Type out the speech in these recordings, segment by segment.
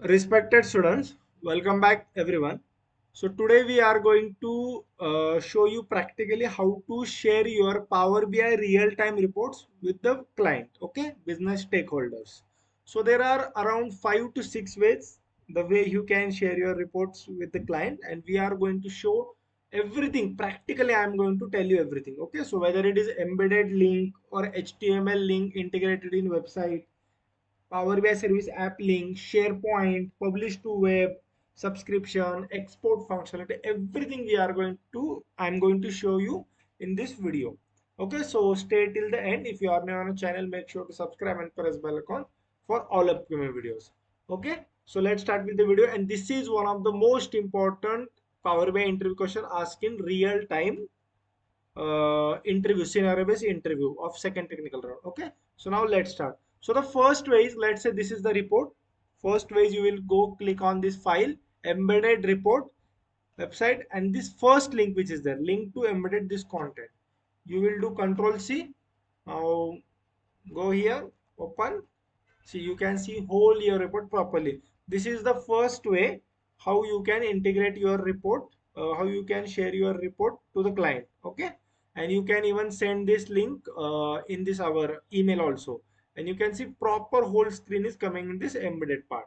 Respected students, welcome back everyone. So today we are going to show you practically how to share your Power BI real-time reports with the client, okay, business stakeholders. So there are around 5 to 6 ways the way you can share your reports with the client, and we are going to show everything. Practically, I am going to tell you everything, okay. So whether it is embedded link or HTML link integrated in website, Power BI Service app link, SharePoint, publish to web, subscription, export functionality, everything I'm going to show you in this video. Okay, so stay till the end. If you are new on the channel, make sure to subscribe and press bell icon for all upcoming videos. Okay, so let's start with the video. And this is one of the most important Power BI interview question asked in real time interview, scenario based interview of second technical round. Okay, so now let's start. So the first way is, let's say this is the report. First way is you will go click on this file, embedded report website, and this first link which is there, link to embedded this content. You will do control C. Now go here, open. See, you can see whole your report properly. This is the first way how you can integrate your report, how you can share your report to the client. Okay, and you can even send this link in this our email also, and you can see proper whole screen is coming in this embedded part.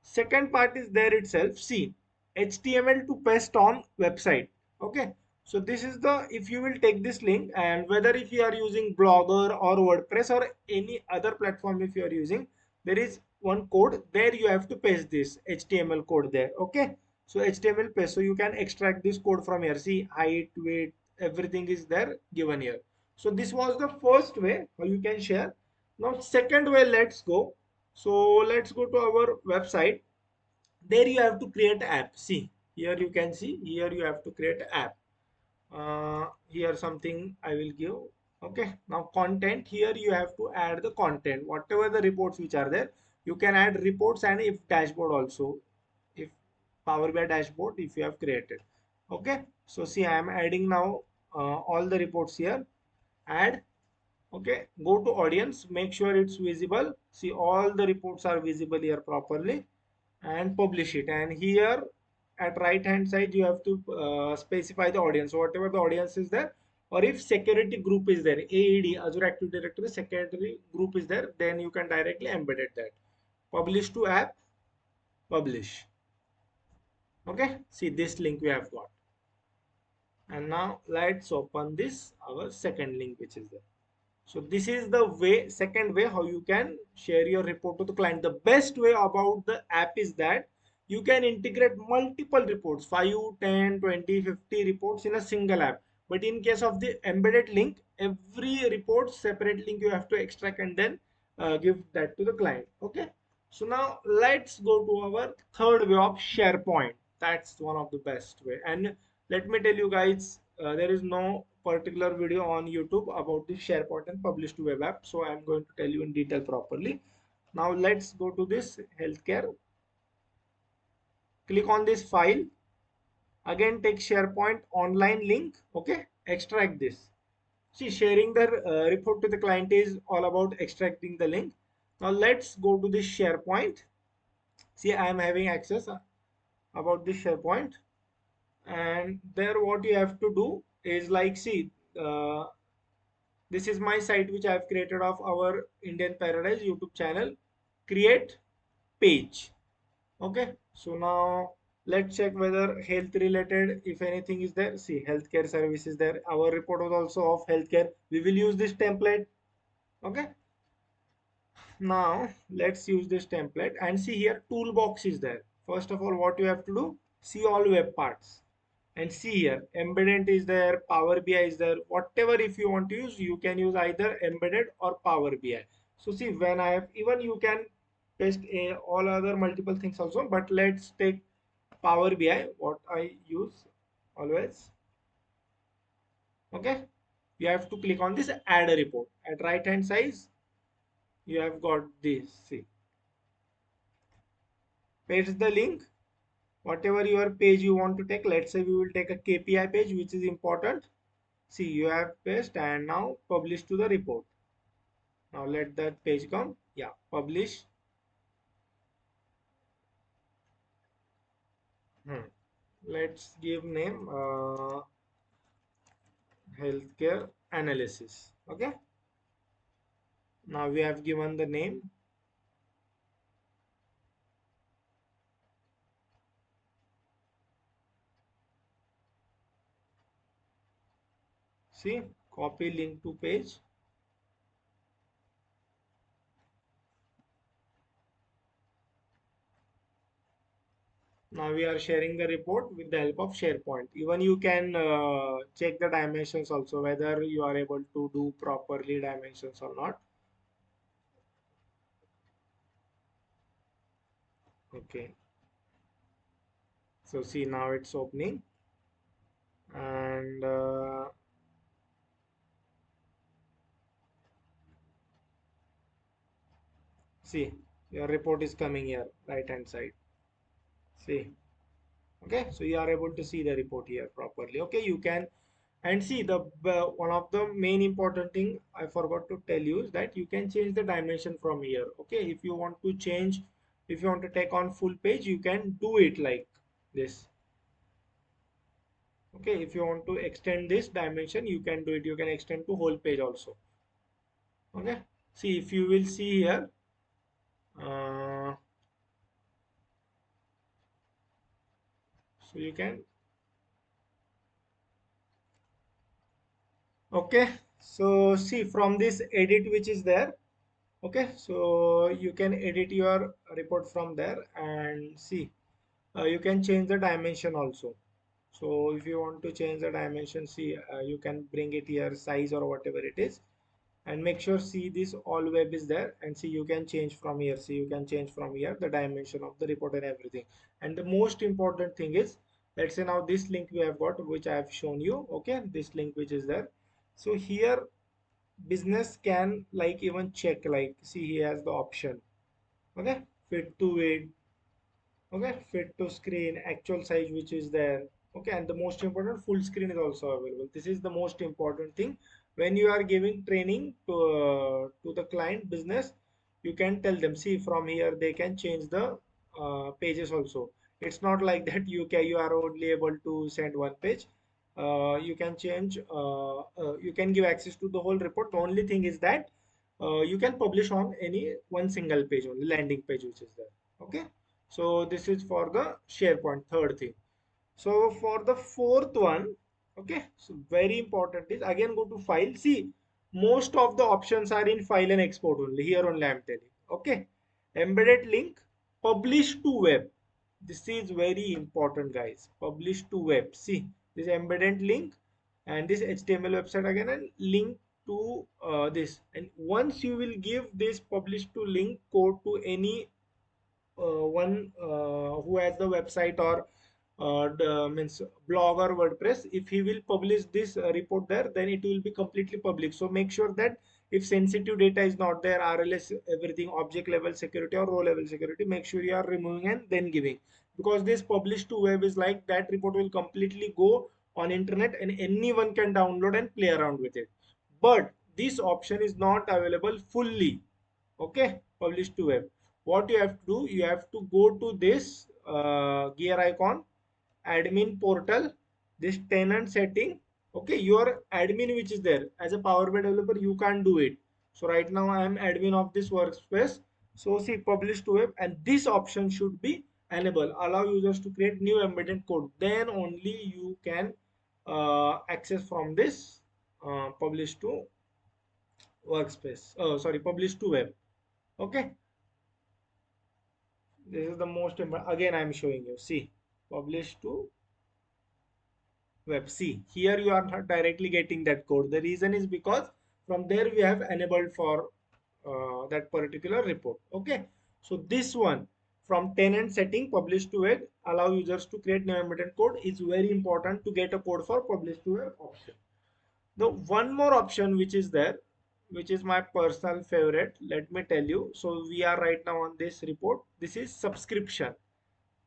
Second part is there itself. See, HTML to paste on website. Okay. So this is the, if you will take this link, and whether if you are using Blogger or WordPress or any other platform, if you are using, there is one code there. You have to paste this HTML code there. Okay. So HTML paste. So you can extract this code from here. See, height, weight, everything is there given here. So this was the first way how you can share. Now second way, let's go. So let's go to our website. There you have to create app. See, here you can see, here you have to create app. Here something I will give. Okay, now content, here you have to add the content, whatever the reports which are there. You can add reports and if dashboard also, if Power BI dashboard if you have created. Okay, so see, I am adding now all the reports here. Add. Okay, go to audience, make sure it's visible. See, all the reports are visible here properly, and publish it. And here at right hand side you have to specify the audience, so whatever the audience is there, or if security group is there, AED, Azure Active Directory security group is there, then you can directly embed it that. Publish to app, publish. Okay, see, this link we have got. And now let's open this our second link which is there. So this is the way, second way how you can share your report to the client. The best way about the app is that you can integrate multiple reports, 5, 10, 20, 50 reports in a single app. But in case of the embedded link, every report separate link you have to extract and then give that to the client. Okay. So now let's go to our third way of SharePoint. That's one of the best way. And let me tell you guys, there is no particular video on YouTube about the SharePoint and publish to web app. So I'm going to tell you in detail properly. Now let's go to this healthcare. Click on this file. Again, take SharePoint online link. Okay, extract this. See, sharing the report to the client is all about extracting the link. Now let's go to this SharePoint. See, I am having access about this SharePoint, and there what you have to do is like, see, uh, this is my site which I have created of our Indian Paradise YouTube channel. Create page. Okay, so now let's check whether health related, if anything is there. See, healthcare service is there. Our report was also of healthcare. We will use this template. Okay, now let's use this template and see here toolbox is there. First of all, what you have to do, see all web parts and see here embedded is there, Power BI is there. Whatever if you want to use, you can use either embedded or Power BI. So see, when I have, even you can paste all other multiple things also, but let's take Power BI, what I use always. Okay, you have to click on this add a report at right hand side. You have got this. See, paste the link, whatever your page you want to take. Let's say we will take a KPI page which is important. See, you have paste and now publish to the report. Now let that page come. Yeah, publish. Hmm. Let's give name healthcare analysis. Okay. Now we have given the name. See, copy link to page. Now we are sharing the report with the help of SharePoint. Even you can check the dimensions also, whether you are able to do properly dimensions or not. Okay. So see, now it's opening, and see, your report is coming here, right hand side. See, okay, so you are able to see the report here properly. Okay, you can, and see the one of the main important thing I forgot to tell you is that you can change the dimension from here. Okay, if you want to change, if you want to take on full page, you can do it like this. Okay, if you want to extend this dimension, you can do it. You can extend to whole page also. Okay, see, if you will see here, uh, so you can, okay, so see from this edit which is there. Okay, so you can edit your report from there, and see, you can change the dimension also. So if you want to change the dimension, see, you can bring it here, size or whatever it is, and make sure, see, this all web is there, and see, you can change from here. See, you can change from here the dimension of the report and everything. And the most important thing is, let's say now this link we have got, which I have shown you. Okay, this link which is there. So here business can like even check, like, see, he has the option. Okay, fit to width. Okay, fit to screen, actual size which is there. Okay, and the most important, full screen is also available. This is the most important thing when you are giving training to the client business. You can tell them, see, from here they can change the pages also. It's not like that you are only able to send one page. You can change, you can give access to the whole report. The only thing is that you can publish on any one single page only, landing page which is there. Okay, so this is for the SharePoint, third thing. So for the fourth one, okay, so very important is, again, go to file. See, most of the options are in file and export only. Here only I'm telling. Okay, embedded link, publish to web. This is very important, guys. Publish to web. See, this embedded link and this HTML website again, and link to this. And once you will give this publish to link code to any one who has the website or means blog or WordPress, if he will publish this report there, then it will be completely public. So make sure that if sensitive data is not there, RLS, everything, object level security or row level security, make sure you are removing and then giving, because this publish to web is like that report will completely go on internet and anyone can download and play around with it. But this option is not available fully. Okay, publish to web. What you have to do, you have to go to this gear icon, admin portal, this tenant setting. Okay, your admin which is there as a Power BI developer, you can't do it. So right now I am admin of this workspace. So see, publish to web, and this option should be enable, allow users to create new embedded code. Then only you can access from this publish to workspace. Oh, sorry, publish to web. Okay, this is the most important. Again, I am showing you. See, publish to web. See, here you are not directly getting that code. The reason is because from there we have enabled for that particular report. Okay, so this one from tenant setting, publish to web, allow users to create new embedded code, is very important to get a code for publish to web option. The one more option which is there, which is my personal favorite, let me tell you. So we are right now on this report. This is subscription.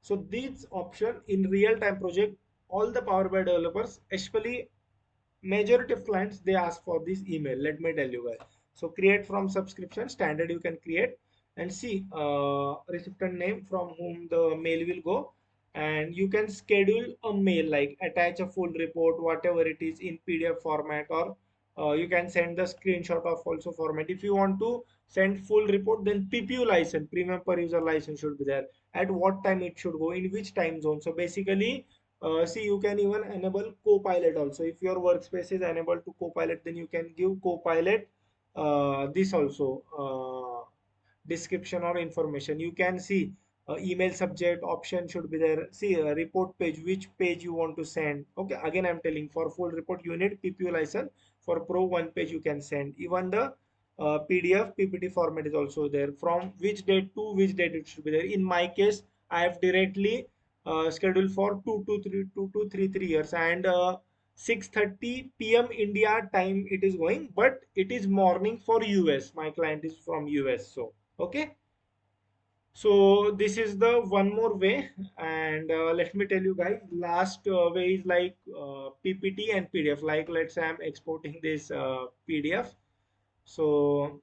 So this option in real-time project, all the Power BI developers, especially majority of clients, they ask for this email. Let me tell you guys. So create from subscription, standard you can create, and see recipient name from whom the mail will go. and you can schedule a mail, like attach a full report, whatever it is, in PDF format, or you can send the screenshot of also format. If you want to send full report, then PPU license, premium per user license, should be there. At what time it should go, in which time zone. So basically, see, you can even enable Copilot also. If your workspace is enabled to Copilot, then you can give Copilot this also, description or information. You can see email subject option should be there. See report page, which page you want to send. Okay, again I'm telling, for full report you need PPU license. For pro, one page you can send. Even the PDF PPT format is also there. From which date to which date it should be there. In my case, I have directly scheduled for 2 to 3 years, and 6:30 p.m. India time it is going, but it is morning for US. My client is from US, so okay. So this is the one more way, and let me tell you guys, last way is like PPT and PDF. Like, let's say I'm exporting this PDF. So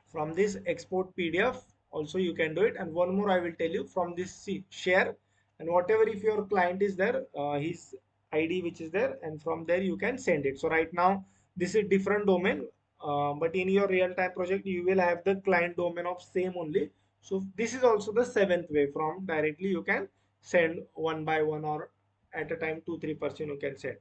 from this export PDF also you can do it. And one more I will tell you, from this, see, share, and whatever, if your client is there, his ID which is there, and from there you can send it. So right now this is different domain, but in your real-time project you will have the client domain of same only. So this is also the seventh way. From directly you can send one by one, or at a time 2-3% you can send.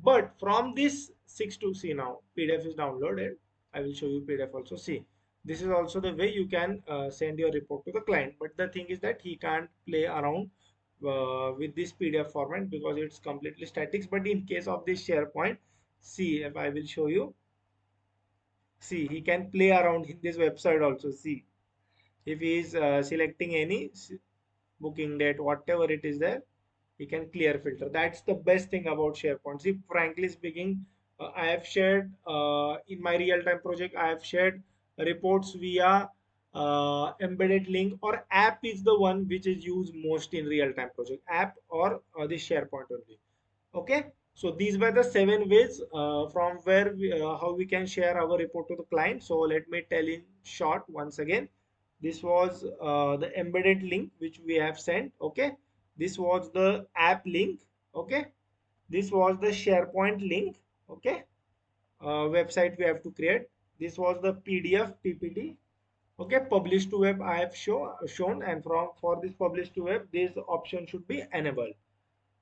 But from this 6 to, see, now PDF is downloaded. I will show you PDF also. See, this is also the way you can send your report to the client. But the thing is that he can't play around with this PDF format because it's completely static. But in case of this SharePoint, see, if I will show you, see, he can play around in this website also. See, if he is selecting any booking date, whatever it is there, he can clear filter. That's the best thing about SharePoint. See, frankly speaking, I have shared in my real-time project, I have shared reports via embedded link, or app is the one which is used most in real-time project, app or the SharePoint only. Okay, so these were the 7 ways from where how we can share our report to the client. So let me tell in short once again. This was the embedded link which we have sent. Okay, this was the app link. Okay, this was the SharePoint link. Okay, website we have to create. This was the PDF PPT. Okay, publish to web I have shown, and from for this publish to web, this option should be enabled.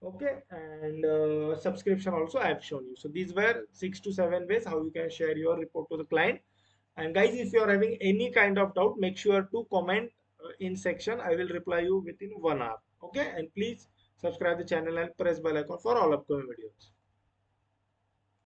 Okay, and subscription also I have shown you. So these were 6 to 7 ways how you can share your report to the client. And guys, if you are having any kind of doubt, make sure to comment in section. I will reply you within 1 hour. Okay, and please subscribe the channel and press bell icon for all upcoming videos.